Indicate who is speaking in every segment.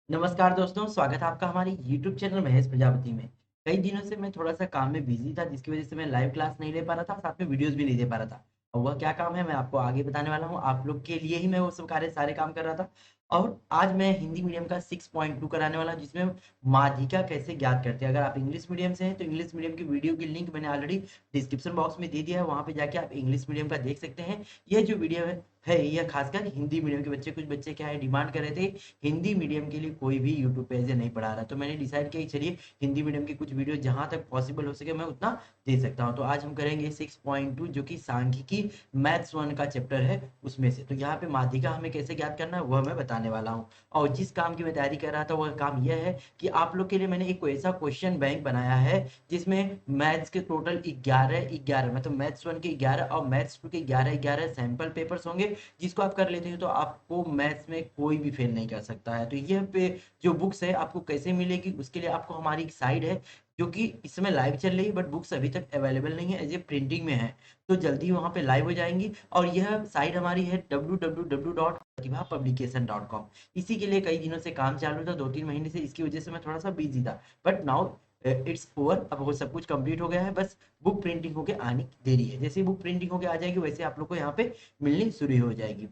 Speaker 1: नमस्कार दोस्तों, स्वागत है आपका हमारे YouTube चैनल महेश प्रजापति में। कई दिनों से मैं थोड़ा-सा काम में बिज़ी था जिसकी वज़ह से मैं लाइव क्लास नहीं ले पा रहा था, साथ में वीडियोज़ भी नहीं दे पा रहा था। और वह क्या काम है मैं आपको आगे बताने वाला हूँ, आप लोग के लिए ही मैं वो सब सारे काम कर रहा था। और आज मैं हिंदी मीडियम का 6.2 कराने वाला हूँ जिसमें माध्यिका कैसे ज्ञात करते हैं। अगर आप इंग्लिश मीडियम से हैं तो इंग्लिश मीडियम की वीडियो की लिंक मैंने ऑलरेडी डिस्क्रिप्शन बॉक्स में दे दिया है, वहाँ पे जाके आप इंग्लिश मीडियम का देख सकते हैं। ये जो वीडियो है यह खासकर हिंदी मीडियम के बच्चे, कुछ बच्चे क्या है डिमांड कर रहे थे हिंदी मीडियम के लिए कोई भी यूट्यूब पे ऐसे नहीं पढ़ा रहा है। तो मैंने डिसाइड किया कि चलिए हिंदी मीडियम की कुछ वीडियो जहाँ तक पॉसिबल हो सके मैं उतना दे सकता हूँ। तो आज हम करेंगे 6.2 जो कि सांख्यिकी मैथ्स 1 का चैप्टर है उसमें से। तो यहाँ पे माध्यिका हमें कैसे ज्ञात करना है वह मैं बताने वाला हूँ। और जिस काम की मैं तैयारी कर रहा था वह काम यह है कि आप लोग के लिए मैंने एक कोई ऐसा क्वेश्चन बैंक बनाया है जिसमें मैथ्स के टोटल 11 मतलब मैथ्स 1 के 11 और मैथ्स 2 के 11 सैंपल पेपर्स होंगे, जिसको आप कर लेते हो तो आपको मैथ्स में कोई भी फेल नहीं कर सकता है। तो यह पे जो बुक्स है आपको कैसे मिलेगी उसके लिए आपको हमारी एक साइट है जो कि इस समय लाइव चल रही है, बट बुक्स अभी तक अवेलेबल नहीं है, एज ए प्रिंटिंग में है। तो जल्दी वहाँ पे लाइव हो जाएंगी। और यह साइट हमारी है www.प्रतिभा publication.com। इसी के लिए कई दिनों से काम चालू था, 2-3 महीने से, इसकी वजह से मैं थोड़ा सा बिजी था। बट नाउ इट्स ओवर, अब वो सब कुछ कंप्लीट हो गया है, बस बुक प्रिंटिंग होके आने की देरी है। जैसे ही बुक प्रिंटिंग होके आ जाएगी वैसे आप लोग को यहाँ पे मिलनी शुरू हो जाएगी।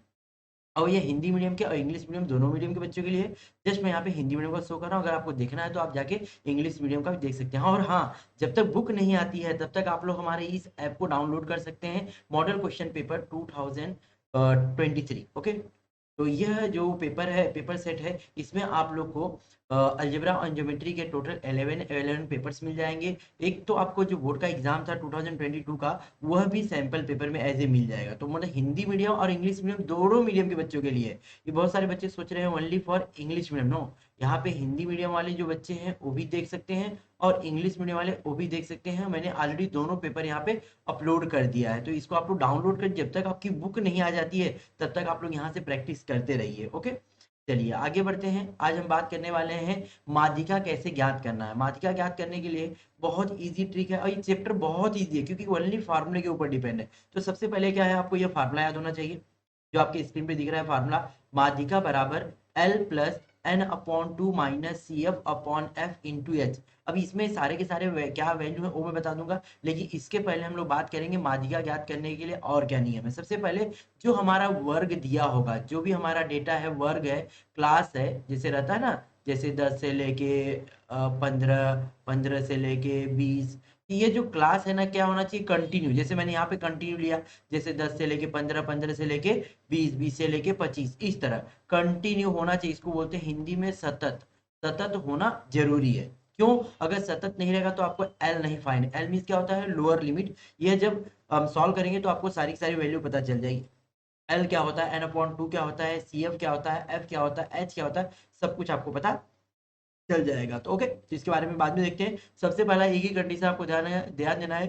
Speaker 1: और ये हिंदी मीडियम के और इंग्लिश मीडियम दोनों मीडियम के बच्चों के लिए है। जस्ट मैं यहाँ पे हिंदी मीडियम का शो कर रहा हूँ, अगर आपको देखना है तो आप जाके इंग्लिश मीडियम का भी देख सकते हैं। और हाँ, जब तक बुक नहीं आती है तब तक आप लोग हमारे इस ऐप को डाउनलोड कर सकते हैं, मॉडल क्वेश्चन पेपर 2023। ओके, तो यह जो पेपर है, पेपर सेट है, इसमें आप लोग को अलजेब्रा और ज्योमेट्री के टोटल 11 पेपर्स मिल जाएंगे। एक तो आपको जो बोर्ड का एग्जाम था 2022 का, वह भी सैंपल पेपर में ऐसे मिल जाएगा। तो मतलब हिंदी मीडियम और इंग्लिश मीडियम दोनों मीडियम के बच्चों के लिए है। ये बहुत सारे बच्चे सोच रहे हैं only for English medium, no, यहाँ पे हिंदी मीडियम वाले जो बच्चे हैं वो भी देख सकते हैं और इंग्लिश मीडियम वाले वो भी देख सकते हैं। मैंने ऑलरेडी दोनों पेपर यहाँ पे अपलोड कर दिया है, तो इसको आप लोग डाउनलोड कर, जब तक आपकी बुक नहीं आ जाती है तब तक आप लोग यहाँ से प्रैक्टिस करते रहिए। ओके, चलिए आगे बढ़ते हैं। आज हम बात करने वाले हैं माध्यिका कैसे ज्ञात करना है। माध्यिका ज्ञात करने के लिए बहुत इजी ट्रिक है और ये चैप्टर बहुत इजी है क्योंकि ओनली फार्मूले के ऊपर डिपेंड है। तो सबसे पहले क्या है, आपको ये फार्मूला याद होना चाहिए जो आपके स्क्रीन पे दिख रहा है। फार्मूला माध्यिका बराबर L plus n upon two minus C F upon f into h. अब इसमें सारे के सारे क्या वैल्यू है वो मैं बता दूंगा, लेकिन इसके पहले हम लोग बात करेंगे माध्यिका ज्ञात करने के लिए और क्या नियम है। सबसे पहले जो हमारा वर्ग दिया होगा, जो भी हमारा डेटा है, वर्ग है, क्लास है, जैसे रहता है ना, जैसे 10 से लेके 15, 15 से लेके 20, ये जो क्लास है ना क्या होना चाहिए, कंटिन्यू। जैसे मैंने यहाँ पे कंटिन्यू लिया, जैसे 10 से लेके 15, 15 से लेके 20, 20 से लेके 25, इस तरह कंटिन्यू होना चाहिए। इसको बोलते हैं हिंदी में सतत। सतत होना जरूरी है। क्यों? अगर सतत नहीं रहेगा तो आपको एल नहीं फाइंड। एल मीन्स क्या होता है, लोअर लिमिट। ये जब हम सॉल्व करेंगे तो आपको सारी की सारी वैल्यू पता चल जाएगी। एल क्या होता है, एन अपॉन टू क्या होता है, सी एफ क्या होता है, एफ क्या होता है, एच क्या होता है, सब कुछ आपको पता चल जाएगा। तो ओके, तो इसके बारे में बाद में देखते हैं। सबसे पहला एक ही कंडीशन आपको ध्यान देना है,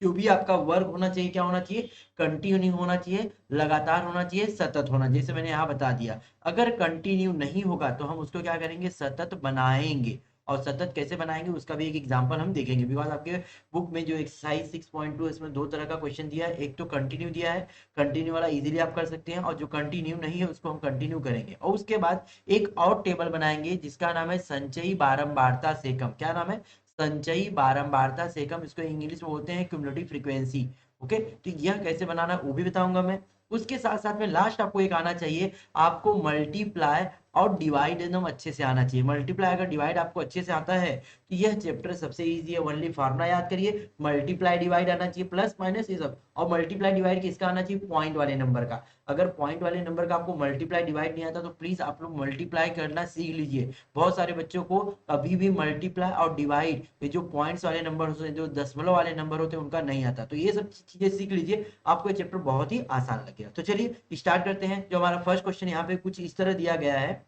Speaker 1: जो भी आपका वर्क होना चाहिए क्या होना चाहिए, कंटिन्यू होना चाहिए, लगातार होना चाहिए, सतत होना चाहिए। जैसे मैंने यहाँ बता दिया, अगर कंटिन्यू नहीं होगा तो हम उसको क्या करेंगे, सतत बनाएंगे। और सतत कैसे बनाएंगे उसका भी एक एग्जांपल हम देखेंगे, बिकॉज आपके बुक में जो एक्सरसाइज 6.2 इसमें दो तरह का क्वेश्चन दिया है। एक तो कंटिन्यू दिया है, कंटिन्यू वाला इजीली आप कर सकते हैं, और जो कंटिन्यू नहीं है उसको हम कंटिन्यू करेंगे। और उसके बाद एक और टेबल बनाएंगे जिसका नाम है संचयी बारंबारता से कम। क्या नाम है, संचयी बारंबारता से कम। इसको इंग्लिश में बोलते हैं क्यूमुलेटिव फ्रीक्वेंसी। ओके, तो यह कैसे बनाना वो भी बताऊंगा मैं। उसके साथ साथ में लास्ट आपको एक आना चाहिए, आपको मल्टीप्लाई और डिवाइड एकदम अच्छे से आना चाहिए। मल्टीप्लाई अगर डिवाइड आपको अच्छे से आता है तो यह चैप्टर सबसे इजी है। ओनली फार्मूला याद करिए, मल्टीप्लाई डिवाइड आना चाहिए, प्लस माइनस ये सब। और मल्टीप्लाई डिवाइड किसका आना चाहिए, पॉइंट वाले नंबर का। अगर पॉइंट वाले नंबर का आपको मल्टीप्लाई डिवाइड नहीं आता तो प्लीज आप लोग मल्टीप्लाई करना सीख लीजिए। बहुत सारे बच्चों को अभी भी मल्टीप्लाई और डिवाइड, ये जो पॉइंट्स वाले नंबर होते हैं, जो दशमलव वाले नंबर होते हैं, उनका नहीं आता। तो ये सब चीजें सीख लीजिए, आपको ये चैप्टर बहुत ही आसान लगेगा। तो चलिए स्टार्ट करते हैं। जो हमारा फर्स्ट क्वेश्चन यहाँ पे कुछ इस तरह दिया गया है।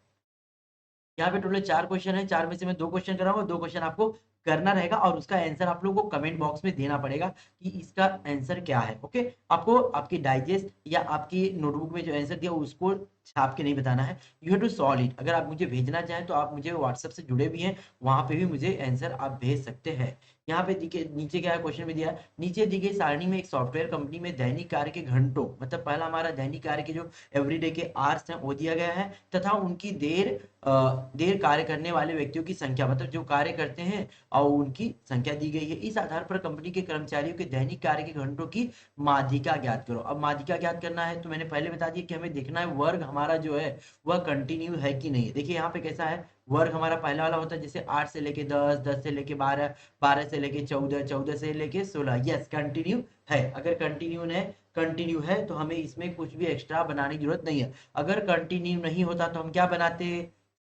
Speaker 1: यहाँ पे टोटल 4 क्वेश्चन है, 4 में से मैं 2 क्वेश्चन कराऊंगा, 2 क्वेश्चन आपको करना रहेगा और उसका आंसर आप लोगों को कमेंट बॉक्स में देना पड़ेगा कि इसका आंसर क्या है। ओके, आपको आपकी डाइजेस्ट या आपकी नोटबुक में जो आंसर दिया उसको छाप के नहीं बताना है, you have to solve it. अगर आप मुझे भेजना चाहें तो आप मुझे व्हाट्सएप से जुड़े भी हैं, वहां पे भी मुझे आंसर आप भेज सकते हैं। यहाँ पे देखिए नीचे क्या है, क्वेश्चन में दिया है, नीचे दी गई सारणी में एक सॉफ्टवेयर कंपनी में दैनिक कार्य के घंटों, मतलब पहला हमारा दैनिक कार्य के जो एवरीडे के आवर्स हैं वो दिया गया है, तथा उनकी देर कार्य करने वाले व्यक्तियों की संख्या, मतलब जो कार्य करते हैं और उनकी संख्या दी गई है। इस आधार पर कंपनी के कर्मचारियों के दैनिक कार्य के घंटों की माध्यिका ज्ञात करो। अब माध्यिका ज्ञात करना है तो मैंने पहले बता दिया कि हमें देखना है वर्ग हमारा जो है वह कंटिन्यू है कि नहीं। देखिए यहाँ पे कैसा है, वर्ग हमारा पहला वाला होता है जैसे 8 से लेके 10, 10 से लेके 12, 12 से लेके 14, 14 से लेके 16, यस कंटिन्यू है। अगर कंटिन्यू है तो हमें इसमें कुछ भी एक्स्ट्रा बनाने की जरूरत नहीं है। अगर कंटिन्यू नहीं होता तो हम क्या बनाते,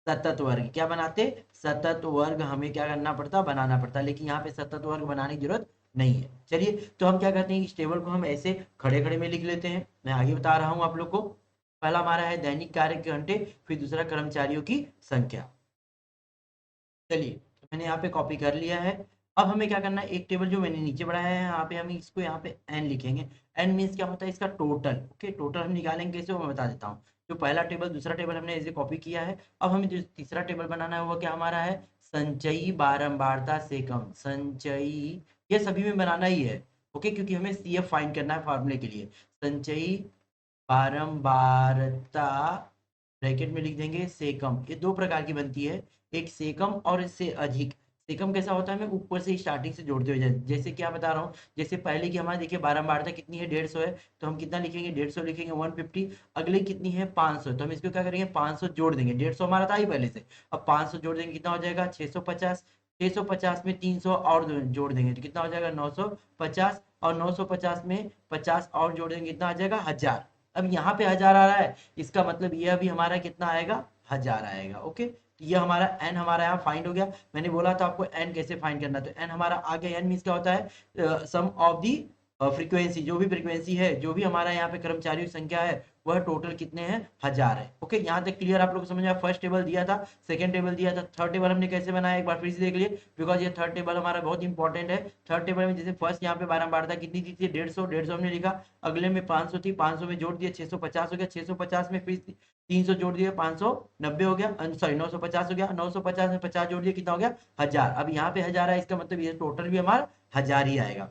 Speaker 1: सतत वर्ग। क्या बनाते, सतत वर्ग हमें क्या करना पड़ता, बनाना पड़ता। लेकिन यहाँ पे सतत वर्ग बनाने की जरूरत नहीं है। चलिए तो हम क्या करते हैं, इस टेबल को हम ऐसे खड़े खड़े में लिख लेते हैं। मैं आगे बता रहा हूँ आप लोग को। पहला हमारा है दैनिक कार्य के घंटे, फिर दूसरा कर्मचारियों की संख्या। चलिए तो मैंने यहाँ पे कॉपी कर लिया है। अब हमें क्या करना है, एक टेबल जो मैंने नीचे बढ़ाया है यहाँ पे हम इसको यहाँ पे एन लिखेंगे। एन मीन्स क्या होता है, इसका टोटल। ओके, टोटल हम निकालेंगे कैसे वो मैं बता देता हूँ। जो पहला टेबल दूसरा टेबल हमने ऐसे कॉपी किया है। अब हमें जो तीसरा टेबल बनाना है वो क्या हमारा है, संचयी बारंबारता से कम। संचयी, ये सभी में बनाना ही है। ओके, क्योंकि हमें सी एफ फाइंड करना है फॉर्मूले के लिए। संचयी बारंबारता ब्रैकेट में लिख देंगे से कम। ये दो प्रकार की बनती है, एक से कम और इससे अधिक। से कम कैसा होता है, मैं ऊपर से स्टार्टिंग से जोड़ते हुए जैसे क्या बता रहा हूँ, जैसे पहले की हमारे देखिए बारंबारता कितनी है, 150 है, तो हम कितना लिखेंगे, 150 लिखेंगे, 150। अगले कितनी है, 500, तो हम इसको क्या करेंगे, 500 जोड़ देंगे। 150 हमारा था ही पहले से, अब 500 जोड़ देंगे, कितना हो जाएगा, 650। 650 में 300 और जोड़ देंगे तो कितना हो जाएगा, 950। और 950 में 50 और जोड़ देंगे, कितना आ जाएगा, 1000। अब यहाँ पे 1000 आ रहा है, इसका मतलब ये अभी हमारा कितना आएगा, 1000 आएगा। ओके, तो ये हमारा एन हमारा यहाँ फाइंड हो गया। मैंने बोला था आपको एन कैसे फाइंड करना, तो एन हमारा आ गया। एन मीन्स क्या होता है, सम ऑफ दी फ्रीक्वेंसी, जो भी फ्रीक्वेंसी है, जो भी हमारा यहाँ पे कर्मचारियों की संख्या है वह टोटल कितने हैं, 1000 है। ओके, यहाँ तक क्लियर आप लोग को समझ आया। फर्स्ट टेबल दिया था, सेकंड टेबल दिया था, थर्ड टेबल हमने कैसे बनाया एक बार फिर से देख लिए, बिकॉज ये थर्ड टेबल हमारा बहुत इंपॉर्टेंट है। थर्ड टेबल में जैसे फर्स्ट यहाँ पे बारंबारता कितनी दी थी, 150, 150 हमने लिखा। अगले में 500 थी, 500 में जोड़ दिया, 650 हो गया। 650 में फिर 300 जोड़ दिया, 590 हो गया, सॉरी 950 हो गया। 950 में 50 जोड़ दिया, कितना हो गया, 1000। अब यहाँ पे 1000 है, इसका मतलब ये टोटल भी हमारा 1000 ही आएगा।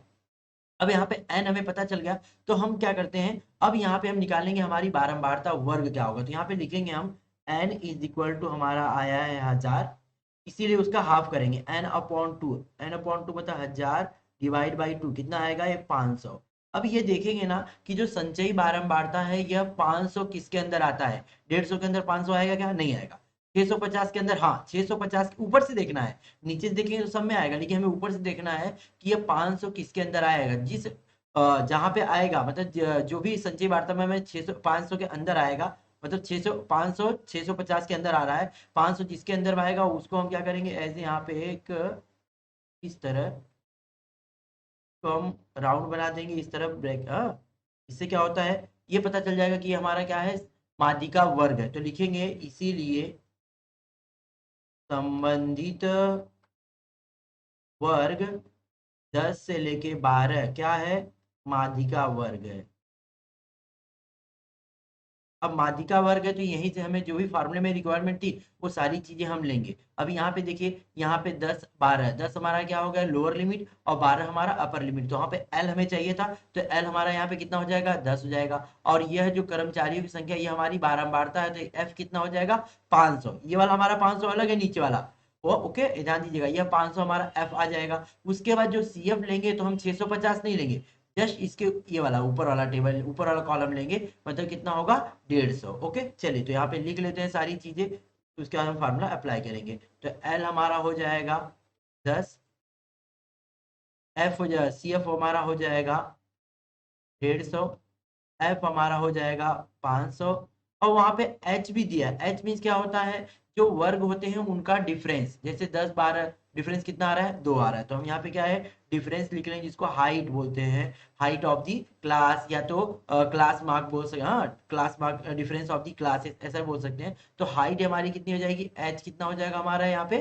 Speaker 1: अब यहाँ पे n हमें पता चल गया, तो हम क्या करते हैं, अब यहाँ पे हम निकालेंगे हमारी बारंबारता वर्ग क्या होगा। तो यहाँ पे लिखेंगे हम n इज इक्वल टू, हमारा आया है 1000, इसीलिए उसका हाफ करेंगे, n/2। n/2 मतलब 1000 डिवाइड बाई 2 कितना आएगा, ये 500। अब ये देखेंगे ना कि जो संचयी बारंबारता है यह 500 किसके अंदर आता है, 150 के अंदर 500 आएगा क्या, नहीं आएगा। 650 के अंदर, हाँ 650 के ऊपर से देखना है, नीचे से देखेंगे तो सब में आएगा, लेकिन हमें ऊपर से देखना है कि ये 500 किसके अंदर आएगा। जिस जहां पे आएगा, मतलब जो भी संचयी वार्ता में हमें 600 500 के अंदर आएगा, मतलब 600 500 650 के अंदर आ रहा है, 500 जिसके अंदर आएगा उसको हम क्या करेंगे, ऐसे यहाँ पे एक इस तरह तो हम राउंड बना देंगे, इस तरफ ब्रेक। इससे क्या होता है, ये पता चल जाएगा कि हमारा क्या है, माध्यिका वर्ग है। तो लिखेंगे इसीलिए संबंधित वर्ग 10 से लेके 12 क्या है, माध्यिका वर्ग है। अब माध्यिका वर्ग है तो यहीं से हमें जो भी फार्मूले में रिक्वायरमेंट थी वो सारी चीजें हम लेंगे। अब यहाँ पे देखिए, यहाँ पे 10 12, 10 हमारा क्या हो गया, लोअर लिमिट, और 12 हमारा अपर लिमिट। तो यहाँ पे एल हमें चाहिए था, तो एल हमारा यहाँ पे कितना हो जाएगा, 10 हो जाएगा। और यह जो कर्मचारियों की संख्या ये हमारी बारंबारता है, तो एफ कितना हो जाएगा, 500। ये वाला हमारा 500 अलग है, नीचे वाला वो ओके, ध्यान दीजिएगा, यह 500 हमारा एफ आ जाएगा। उसके बाद जो सी एफ लेंगे तो हम 650 नहीं लेंगे, जस्ट इसके ये वाला ऊपर वाला टेबल, ऊपर वाला कॉलम लेंगे, मतलब कितना होगा, 150। ओके, चलिए तो यहाँ पे लिख लेते हैं सारी चीजें, तो उसके बाद हम फार्मूला अप्लाई करेंगे। तो एल हमारा हो जाएगा 10, एफ हो जाएगा, सी एफ हमारा हो जाएगा 150, एफ हमारा हो जाएगा 500। और वहां पे एच भी दिया है। एच मीन्स क्या होता है, जो वर्ग होते हैं उनका डिफरेंस, जैसे 10 12 डिफरेंस कितना आ रहा है, 2 आ रहा है, तो हम यहाँ पे क्या है, डिफरेंस लिख लेंगे, जिसको हाइट बोलते हैं, हाइट ऑफ दी क्लास, या तो क्लास मार्क बोल सकते हैं, हाँ class mark, difference of the classes ऐसा बोल सकते हैं। तो हाइट हमारी कितनी हो जाएगी, एच कितना हो जाएगा हमारा यहाँ पे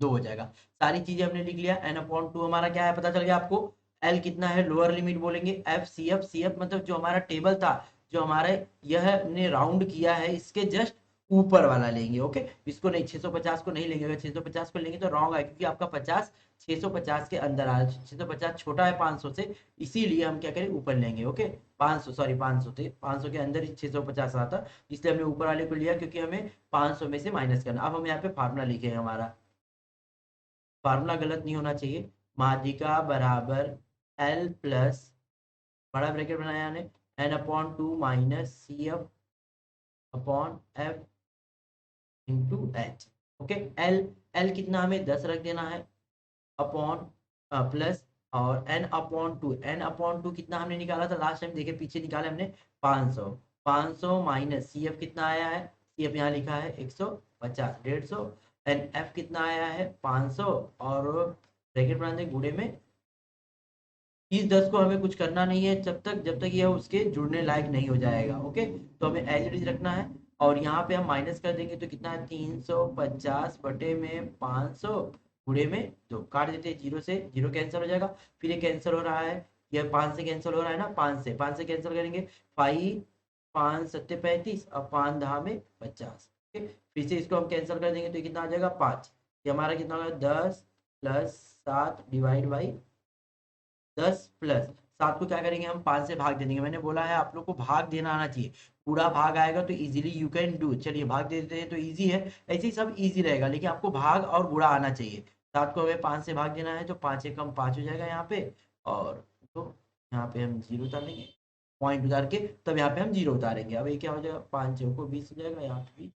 Speaker 1: 2 हो जाएगा। सारी चीजें हमने लिख लिया। n/2 हमारा क्या है पता चल गया आपको। l कितना है, लोअर लिमिट बोलेंगे f CF, CF मतलब जो हमारा टेबल था, जो हमारे यह हमने राउंड किया है इसके जस्ट ऊपर वाला लेंगे। ओके, इसको नहीं, 650 को नहीं लेंगे। अगर 650 को लेंगे तो रॉन्ग है, क्योंकि आपका 50 650 के अंदर आ रहा है, 650 छोटा है 500 से, इसीलिए हम क्या करें, ऊपर लेंगे। ओके, 500 सॉरी 500 थे, 500 के अंदर ही 650 आता, इसलिए हमने ऊपर वाले को लिया, क्योंकि हमें 500 में से माइनस करना। अब हम यहाँ पे फार्मूला लिखे, हमारा फार्मूला गलत नहीं होना चाहिए। माध्यिका बराबर एल प्लस, बड़ा ब्रैकेट बनाया हमने, n/2 minus CF upon f into H. Okay, L L कितना हमें 10 रख देना है, अपॉन प्लस, और n/2 कितना हमने निकाला था लास्ट टाइम, देखिए पीछे निकाले हमने 500, 500 माइनस CF कितना आया है, CF यहाँ लिखा है 150, 150, एन एफ कितना आया है 500, और ब्रैकेट बना दें गुणे में। इस 10 को हमें कुछ करना नहीं है जब तक यह उसके जुड़ने लायक नहीं हो जाएगा। ओके, तो हमें एज इट इज रखना है, और यहाँ पे हम माइनस कर देंगे तो कितना है, 350 बटे में 500 गुणे में 2, काट देते हैं, जीरो से जीरो कैंसिल हो जाएगा। फिर ये कैंसिल हो रहा है, यह 5 से कैंसिल हो रहा है ना, 5 से कैंसिल करेंगे, 5 5 सत्ते 35 और 5 दहा में 50। ओके, फिर से इसको हम कैंसिल कर देंगे तो ये कितना आ जाएगा 5, ये हमारा कितना होगा 10 प्लस 7 डिवाइड बाई 10 प्लस 7 को क्या करेंगे हम 5 से भाग दे देंगे। मैंने बोला है आप लोग को भाग देना आना चाहिए, पूरा भाग आएगा तो इजीली यू कैन डू। चलिए भाग दे देते हैं तो इजी है, ऐसे ही सब इजी रहेगा, लेकिन आपको भाग और गुणा आना चाहिए। 7 को हमें 5 से भाग देना है तो 5 एकम 5 हो जाएगा यहाँ पे, और तो यहाँ पे हम जीरो उतारेंगे, पॉइंट उतार के तब यहाँ पे हम जीरो उतारेंगे। अब ये क्या हो जाएगा, 5 चौको 20 हो जाएगा, यहाँ पे भी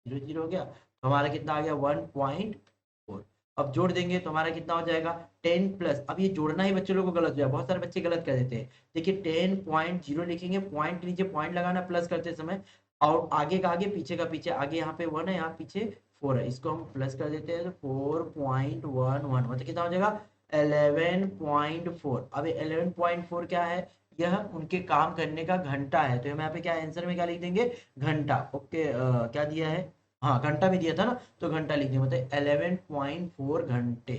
Speaker 1: जीरो जीरो हो गया, तो हमारा कितना आ गया 1.4। अब जोड़ देंगे तो हमारा कितना हो जाएगा 10 प्लस, अब ये जोड़ना ही बच्चे लोगों को गलत हो जाए, बहुत सारे बच्चे गलत कर देते हैं। देखिए 10.0 लिखेंगे, पॉइंट के नीचे पॉइंट लगाना प्लस करते समय, और आगे का आगे पीछे का पीछे, आगे यहाँ पे 1 है, यहाँ पीछे 4 है, इसको हम प्लस कर देते हैं तो 4.11, मतलब कितना हो जाएगा 11.4। अब 11.4 क्या है, यह उनके काम करने का घंटा है, तो हम यहाँ पे क्या आंसर में क्या लिख देंगे, घंटा। ओके, क्या दिया है, हाँ घंटा भी दिया था ना, तो घंटा लिख दिया, मतलब 11.4 घंटे।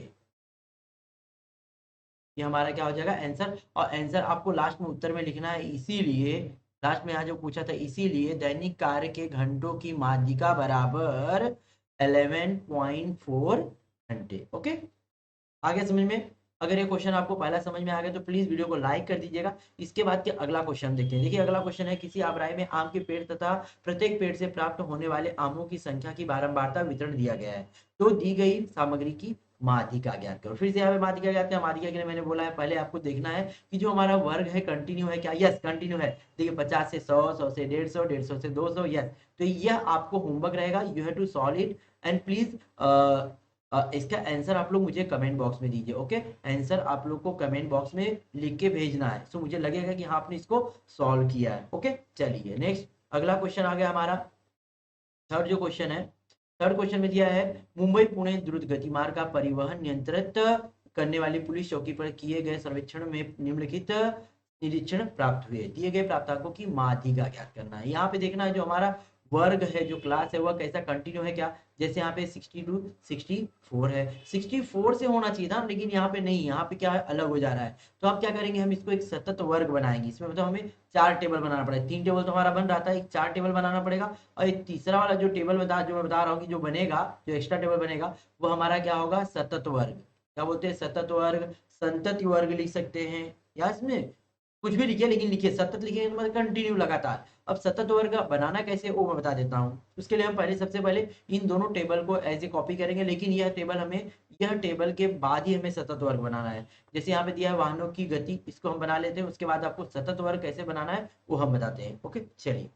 Speaker 1: ये हमारा क्या हो जाएगा आंसर, और आंसर आपको लास्ट में उत्तर में लिखना है, इसीलिए लास्ट में यहाँ जो पूछा था, इसीलिए दैनिक कार्य के घंटों की माध्यिका बराबर 11.4 घंटे। ओके, आगे समझ में। अगर ये क्वेश्चन आपको पहला समझ में आ गया तो प्लीज वीडियो को लाइक कर दीजिएगा। इसके बाद के अगला क्वेश्चन देखते हैं। देखिए अगला क्वेश्चन है, किसी आबराई में आम के पेड़ तथा प्रत्येक पेड़ से प्राप्त होने वाले आमों की संख्या की बारंबारता वितरण दिया गया है, तो दी गई सामग्री की माध्यिका ज्ञात करो। फिर से यहाँ पे माध्यिका ज्ञात करें। माध्यिका के लिए मैंने बोला है, पहले आपको देखना है कि जो हमारा वर्ग है कंटिन्यू है क्या, यस कंटिन्यू है। देखिए 50 से 100, 100 से 150, 150 से 200, यस। तो यह आपको होमवर्क रहेगा, you have to solve it, and please इसका आंसर आप लोग मुझे कमेंट बॉक्स में दीजिए। ओके, आंसर आप लोग को कमेंट बॉक्स में लिख के भेजना है, सो मुझे लगेगा कि हाँ आपने इसको सॉल्व किया है। ओके, चलिए नेक्स्ट अगला क्वेश्चन आ गया हमारा, थर्ड जो क्वेश्चन है। थर्ड क्वेश्चन में दिया है, मुंबई पुणे द्रुत गति मार्ग का परिवहन नियंत्रित करने वाली पुलिस चौकी पर किए गए सर्वेक्षण में निम्नलिखित निरीक्षण प्राप्त हुए, दिए गए प्राप्तांकों की माध्यिका ज्ञात करना है। यहाँ पे देखना है जो हमारा वर्ग है, जो क्लास है, वह कैसा कंटिन्यू है क्या। जैसे यहाँ पे 62 64 है, 64 से होना चाहिए था, लेकिन यहाँ पे नहीं, यहाँ पे क्या है अलग हो जा रहा है। तो आप क्या करेंगे, हम इसको एक सतत वर्ग बनाएंगे। इसमें मतलब हमें 4 टेबल बनाना पड़ेगा, 3 टेबल तो हमारा बन रहा था, एक 4 टेबल बनाना पड़ेगा। और एक तीसरा वाला जो टेबल जो मैं बता रहा हूँ कि जो बनेगा, जो एक्स्ट्रा टेबल बनेगा, वो हमारा क्या होगा, सतत वर्ग। क्या बोलते हैं, सतत वर्ग, संतति वर्ग लिख सकते हैं, या इसमें कुछ भी लिखिए, लेकिन लिखिए सतत लिखिए, मतलब कंटिन्यू लगातार। अब सतत वर्ग बनाना कैसे वो मैं बता देता हूँ। उसके लिए हम सबसे पहले इन दोनों टेबल को एज ए कॉपी करेंगे, लेकिन यह टेबल हमें, यह टेबल के बाद ही हमें सतत वर्ग बनाना है। जैसे यहाँ पे दिया है वाहनों की गति, इसको हम बना लेते हैं, उसके बाद आपको सतत वर्ग कैसे बनाना है वो हम बताते हैं। ओके, चलिए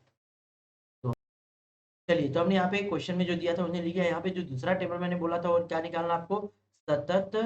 Speaker 1: तो हमने यहाँ पे क्वेश्चन में जो दिया था उन्हें लिखा है। यहाँ पे जो दूसरा टेबल मैंने बोला था, और क्या निकालना आपको, सतत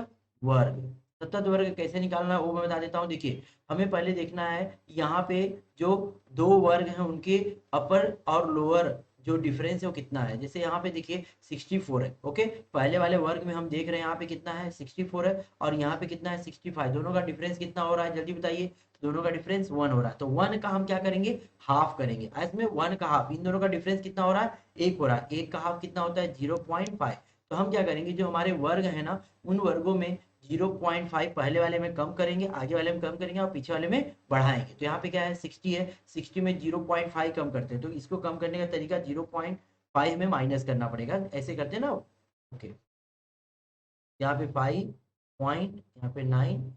Speaker 1: वर्ग। सतत वर्ग कैसे निकालना है वो मैं बता देता हूँ। देखिए हमें पहले देखना है, यहाँ पे जो दो वर्ग हैं उनके अपर और लोअर जो डिफरेंस है वो कितना है। जैसे यहाँ पे देखिए 64 है। ओके, पहले वाले वर्ग में हम देख रहे हैं यहाँ पे कितना है 64 है, और यहाँ पे कितना है 65। दोनों का डिफरेंस कितना हो रहा है जल्दी बताइए। दोनों का डिफरेंस 1 हो रहा है, तो 1 का हम क्या करेंगे, हाफ करेंगे। इसमें 1 का हाफ, इन दोनों का डिफरेंस कितना हो रहा है, 1 हो रहा है। 1 का हाफ कितना होता है 0.5, तो हम क्या करेंगे, जो हमारे वर्ग है ना, उन वर्गों में 0.5 पहले वाले में कम करेंगे, आगे वाले में कम करेंगे और पीछे वाले में बढ़ाएंगे। तो यहाँ पे क्या है 60 है, 60 में 0.5 कम करते हैं, तो इसको कम करने का तरीका 0.5 में माइनस करना पड़ेगा, ऐसे करते हैं ना। ओके, यहाँ पे 5 पॉइंट, यहाँ पे 9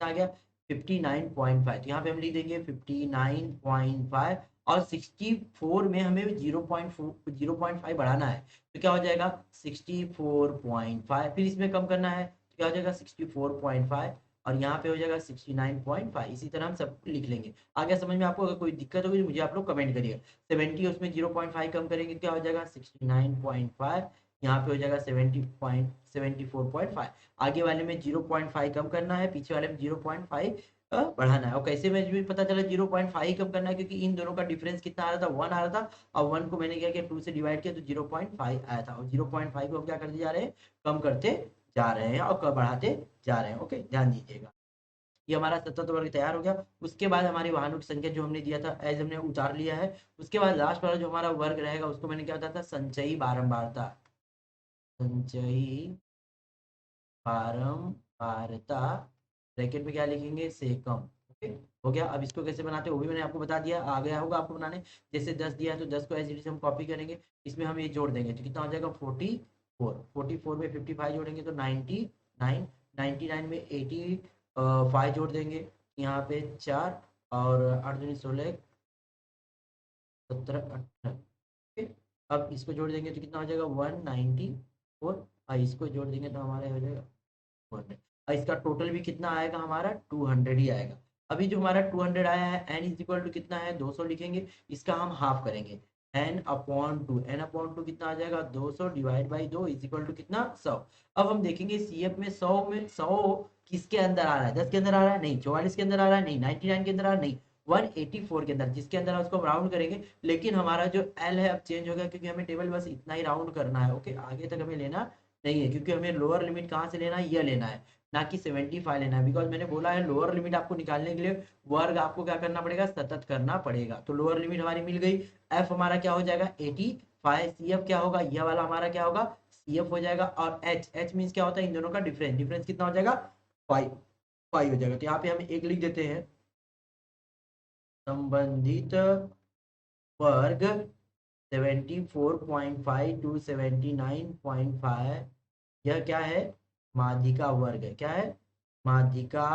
Speaker 1: आ गया 59.5, तो यहाँ पे हम लिख देंगे 59.5, और 64 में हमें 0.5 बढ़ाना है, तो क्या हो जाएगा 64.5, फिर इसमें कम करना है तो क्या हो जाएगा 64.5, और यहाँ पे हो जाएगा 69.5। इसी तरह हम सब लिख लेंगे। आगे समझ में आपको? अगर कोई दिक्कत होगी तो मुझे आप लोग कमेंट करिएगा। 70 उसमें 0.5 कम करेंगे, क्या हो जाएगा 69.5, यहाँ पे हो जाएगा 74.5। आगे वाले में 0.5 कम करना है, पीछे वाले में 0.5 बढ़ाना है। और कैसे मुझे पता चला 0.5 कम करना है, क्योंकि इन दोनों का डिफरेंस कितना आ रहा था, 1 आ रहा था, और 1 को मैंने क्या किया 2 से डिवाइड किया तो 0.5 आया था, और 0.5 को हम क्या करते जा रहे हैं, कम करते जा रहे हैं और बढ़ाते जा रहे हैं। ओके, ध्यान दीजिएगा। ये हमारा सतत वर्ग तैयार हो गया। उसके बाद हमारी वाहनों की संख्या जो हमने दिया था एज हमने उतार लिया है। उसके बाद लास्ट वाला जो हमारा वर्ग रहेगा उसको मैंने क्या बताया था, संचयी बारंबारता। संचयी बारंबारता ब्रैकेट में क्या लिखेंगे, से कम। ओके, हो गया। अब इसको कैसे बनाते हैं वो भी मैंने आपको बता दिया, आ गया होगा आपको बनाने। जैसे 10 दिया है तो 10 को एज इट इज हम कॉपी करेंगे, इसमें हम ये जोड़ देंगे तो कितना हो जाएगा 44। 44 में 55 जोड़ेंगे तो 99। 99 में 85 जोड़ देंगे, यहाँ पे 4 और 8 दूनी 16, 17, 18। ओके, अब इसको जोड़ देंगे तो कितना हो जाएगा 194, और इसको जोड़ देंगे तो हमारा हो जाएगा 200, और इसका टोटल भी कितना आएगा हमारा 200 ही आएगा। अभी जो हमारा 200 आया है, n इज इक्वल टू कितना है 200 लिखेंगे, इसका हम हाफ करेंगे, n/2 कितना आ जाएगा 200 divide by 2 is equal to कितना 100। अब हम देखेंगे सीएफ में 100 किसके अंदर आ रहा है, 10 के अंदर आ रहा है नहीं, 44 के अंदर आ रहा है नहीं, 99 के अंदर आ रहा है नहीं, 184 के अंदर, जिसके अंदर है उसको हम राउंड करेंगे। लेकिन हमारा जो एल है अब चेंज हो गया, क्योंकि हमें टेबल बस इतना ही राउंड करना है। ओके, आगे तक हमें लेना नहीं है, क्योंकि हमें लोअर लिमिट कहाँ से लेना है, यह लेना है, ना कि 75 लेना है। बिकॉज मैंने बोला है लोअर लिमिट आपको निकालने के लिए वर्ग आपको क्या करना पड़ेगा, सतत करना पड़ेगा। तो लोअर लिमिट हमारी मिल गई। एफ हमारा क्या हो जाएगा 85, सी एफ क्या होगा, यह वाला हमारा क्या होगा सी एफ हो जाएगा, और एच, एच मीन्स क्या होता है इन दोनों का डिफरेंस, डिफरेंस कितना हो जाएगा 5, 5 हो जाएगा। तो यहाँ पे हम एक लिख देते हैं, संबंधित वर्ग 74.5 टू 79.5, यह क्या है, माध्यिका वर्ग है। क्या है, माध्यिका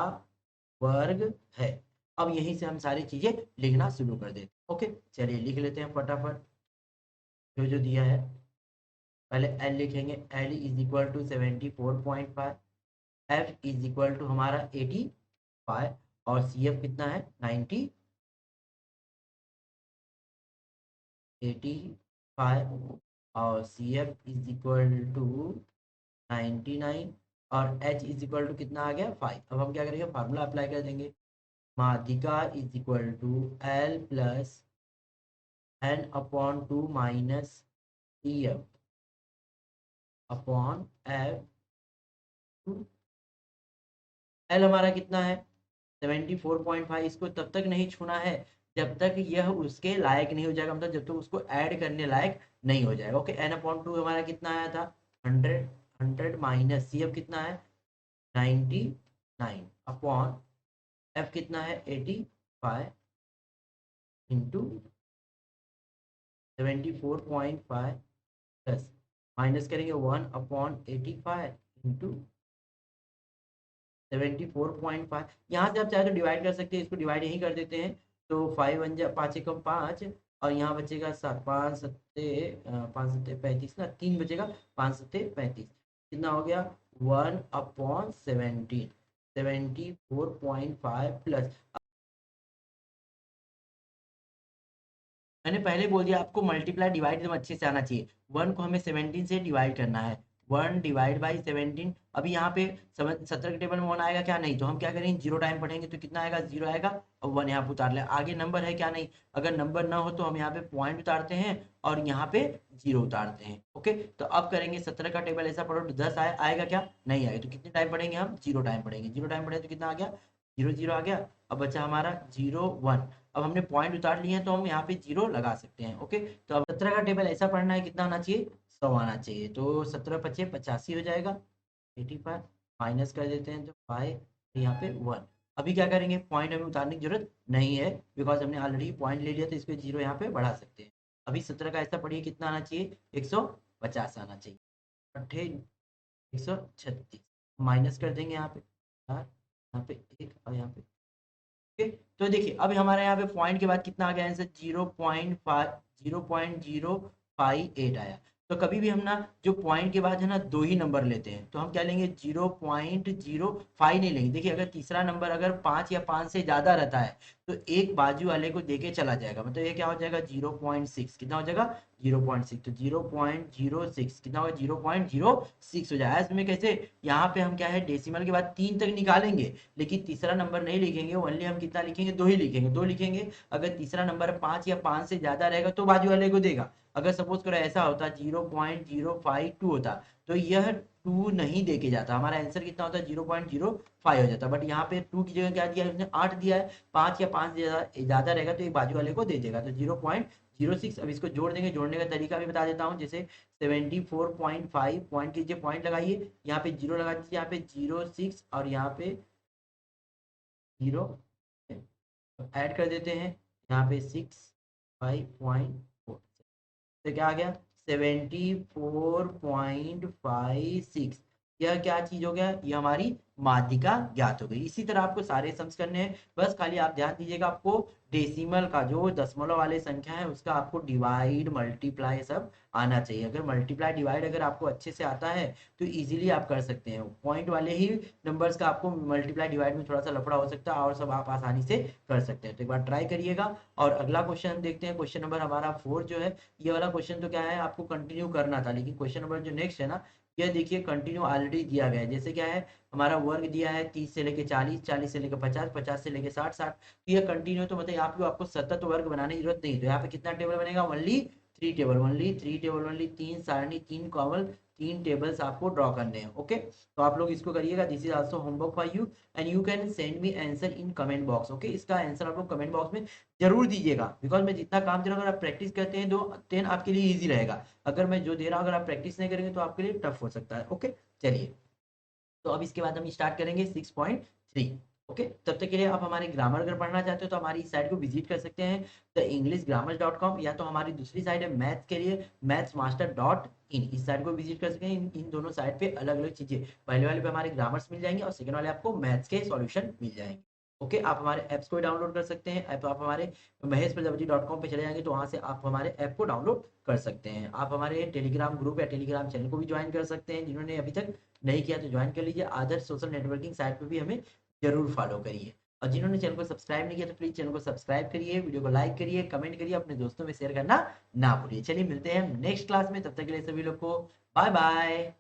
Speaker 1: वर्ग है। अब यहीं से हम सारी चीजें लिखना शुरू कर देते हैं। ओके, चलिए लिख लेते हैं फटाफट जो जो दिया है। पहले एल लिखेंगे, l is equal to 74.5, f is equal to हमारा 85, और सी एफ कितना है 85, और c f is equal to 99, और एच इज इक्वल टू कितना आ गया 5। अब हम क्या करेंगे, फार्मूला अप्लाई कर देंगे, माध्यिका is equal to L plus n/2 minus C F upon F. L हमारा कितना है 74.5, इसको तब तक नहीं छूना है जब तक यह उसके लायक नहीं हो जाएगा, मतलब जब तक उसको ऐड करने लायक नहीं हो जाएगा। ओके, n/2 हमारा कितना आया था 100, 100 माइनस सी एफ कितना है 99 अपॉन एफ कितना है 85 इंटू 74.5 प्लस माइनस करेंगे 1/85 इंटू 74.5। यहाँ से आप चाहे तो डिवाइड कर सकते हैं, इसको डिवाइड यही कर देते हैं, तो 5 बन जाए 5 एकम 5, और यहाँ बचेगा 7, 5 सत्ते 5 सत्ते 35 ना, 3 बचेगा 5 सत्ते 35, कितना हो गया 1/17, 74.5 प्लस। मैंने पहले बोल दिया आपको मल्टीप्लाई डिवाइड एकदम अच्छे से आना चाहिए। 1 को हमें 17 से डिवाइड करना है, 1 डिवाइड बाई 17। अभी यहाँ पे 17 के टेबल में 1 आएगा क्या, नहीं, तो हम क्या करेंगे 0 टाइम पढ़ेंगे तो कितना आएगा 0 आएगा, और 1 यहाँ पे उतार ले। आगे नंबर है क्या, नहीं, अगर नंबर ना हो तो हम यहाँ पे पॉइंट उतारते हैं और यहाँ पे 0 उतारते हैं। ओके, तो अब करेंगे 17 का टेबल ऐसा पढ़ो तो 10 आएगा क्या, नहीं आएगा, तो कितने टाइम पढ़ेंगे हम 0 टाइम पढ़ेंगे। 0 टाइम पढ़े तो कितना आ गया 0 0 आ गया। अब बचा हमारा 0 1। अब हमने पॉइंट उतार लिए हैं तो हम यहाँ पे 0 लगा सकते हैं। ओके, तो अब 17 का टेबल ऐसा पढ़ना है, कितना आना चाहिए 100 आना चाहिए। तो 17 पचे 85 हो जाएगा, 85 माइनस कर देते हैं तो 5, यहाँ पे 1। अभी क्या करेंगे, पॉइंट हमें उतारने की जरूरत नहीं है बिकॉज हमने ऑलरेडी पॉइंट ले लिया, तो इसको 0 यहाँ पे बढ़ा सकते हैं। अभी 17 का ऐसा पढ़िए कितना आना चाहिए, 150 आना चाहिए, 136 माइनस कर देंगे यहाँ पे 4, यहाँ पे 1 और यहाँ पे। ओके, तो देखिए अब हमारे यहाँ पे पॉइंट के बाद कितना आ गया आंसर, 0.58 आया। तो कभी भी हम ना जो पॉइंट के बाद है ना दो ही नंबर लेते हैं, तो हम क्या लेंगे, 0.05 नहीं लेंगे। देखिए अगर तीसरा नंबर अगर 5 या 5 से ज्यादा रहता है तो एक बाजू वाले को देके चला जाएगा, मतलब ये क्या हो जाएगा, 0.6 कितना हो जाएगा, 0.6। तो 0.06 कितना होगा, 0.06 हो जाएगा। इसमें कैसे, यहाँ पे हम क्या है डेसिमल के बाद 3 तक निकालेंगे, लेकिन तीसरा नंबर नहीं लिखेंगे, ओनली हम कितना लिखेंगे, 2 ही लिखेंगे, 2 लिखेंगे। अगर तीसरा नंबर 5 या 5 से ज्यादा रहेगा तो बाजू वाले को देगा। अगर सपोज करो ऐसा होता 0.052 होता, तो यह 2 नहीं देके जाता, हमारा आंसर कितना होता, 0.05 हो जाता। बट यहाँ पे 2 की जगह क्या दिया है, उसने 8 दिया है। 5 या 5 ज्यादा रहेगा तो एक बाजू वाले को दे देगा, तो 0.06। अब इसको जोड़ देंगे, जोड़ने का तरीका भी बता देता हूँ। जैसे 74.5 पॉइंट कीजिए, पॉइंट लगाइए, यहाँ पे 0 लगा दीजिए, यहाँ पे 06 और यहाँ पे 0 ऐड कर देते हैं, यहाँ पे 65.4, तो क्या आ गया, 74.56। यह क्या चीज हो गया, ये हमारी माध्यिका ज्ञात हो गई। इसी तरह आपको सारे सम्स करने हैं, बस खाली आप ध्यान दीजिएगा, आपको डेसिमल का जो दशमलव वाले संख्या है उसका आपको डिवाइड मल्टीप्लाई सब आना चाहिए। अगर मल्टीप्लाई डिवाइड अगर आपको अच्छे से आता है तो इजीली आप कर सकते हैं। पॉइंट वाले ही नंबर्स का आपको मल्टीप्लाई डिवाइड में थोड़ा सा लफड़ा हो सकता है, और सब आप आसानी से कर सकते हैं। तो एक बार ट्राई करिएगा। और अगला क्वेश्चन हम देखते हैं, क्वेश्चन नंबर हमारा 4 जो है, ये वाला क्वेश्चन तो क्या है, आपको कंटिन्यू करना था, लेकिन क्वेश्चन नंबर जो नेक्स्ट है ना, यह देखिए कंटिन्यू ऑलरेडी दिया गया है। जैसे क्या है, हमारा वर्ग दिया है 30 से लेके 40, 40 से लेके 50, 50 से लेके 60, 60। तो यह कंटिन्यू, तो मतलब यहाँ पे आपको सतत वर्ग बनाने की जरूरत नहीं। तो यहाँ पे कितना टेबल बनेगा, only 3 table, only 3 table, only 3 सारणी, 3 कॉमन, 3 टेबल्स आपको ड्रॉ करने हैं। ओके, तो आप लोग इसको करिएगा। This is also homework for you and you can send me answer in comment box. Okay, इसका आंसर आप लोग कमेंट बॉक्स में जरूर दीजिएगा, बिकॉज मैं जितना काम दे रहा हूँ अगर आप प्रैक्टिस करते हैं तो देन आपके लिए इजी रहेगा। अगर मैं जो दे रहा हूँ अगर आप प्रैक्टिस नहीं करेंगे तो आपके लिए टफ हो सकता है। ओके, चलिए, तो अब इसके बाद हम स्टार्ट करेंगे 6.3। ओके, तब तक के लिए आप हमारे ग्रामर अगर पढ़ना चाहते हो तो हमारी इस साइट को विजिट कर सकते हैं, द englishgrammar.com, या तो हमारी दूसरी साइट है मैथ्स के लिए mathsmaster.in, इस साइट को विजिट कर सकते हैं। इन दोनों साइट पे अलग अलग चीजें, पहले वाले पे हमारे ग्रामर्स मिल जाएंगे और सेकंड वाले आपको मैथ्स के सॉल्यूशन मिल जाएंगे। ओके, आप हमारे ऐप्स को डाउनलोड कर सकते हैं। ऐप आप हमारे maheshprajapati.com पे चले जाएंगे तो वहां से आप हमारे ऐप को डाउनलोड कर सकते हैं। आप हमारे टेलीग्राम ग्रुप या टेलीग्राम चैनल को भी ज्वाइन कर सकते हैं, जिन्होंने अभी तक नहीं किया तो ज्वाइन कर लीजिए। अदर सोशल नेटवर्किंग साइट पे भी हमें जरूर फॉलो करिए, और जिन्होंने चैनल को सब्सक्राइब नहीं किया तो प्लीज चैनल को सब्सक्राइब करिए, वीडियो को लाइक करिए, कमेंट करिए, अपने दोस्तों में शेयर करना ना भूलिए। चलिए मिलते हैं नेक्स्ट क्लास में, तब तक के लिए सभी लोग को बाय बाय।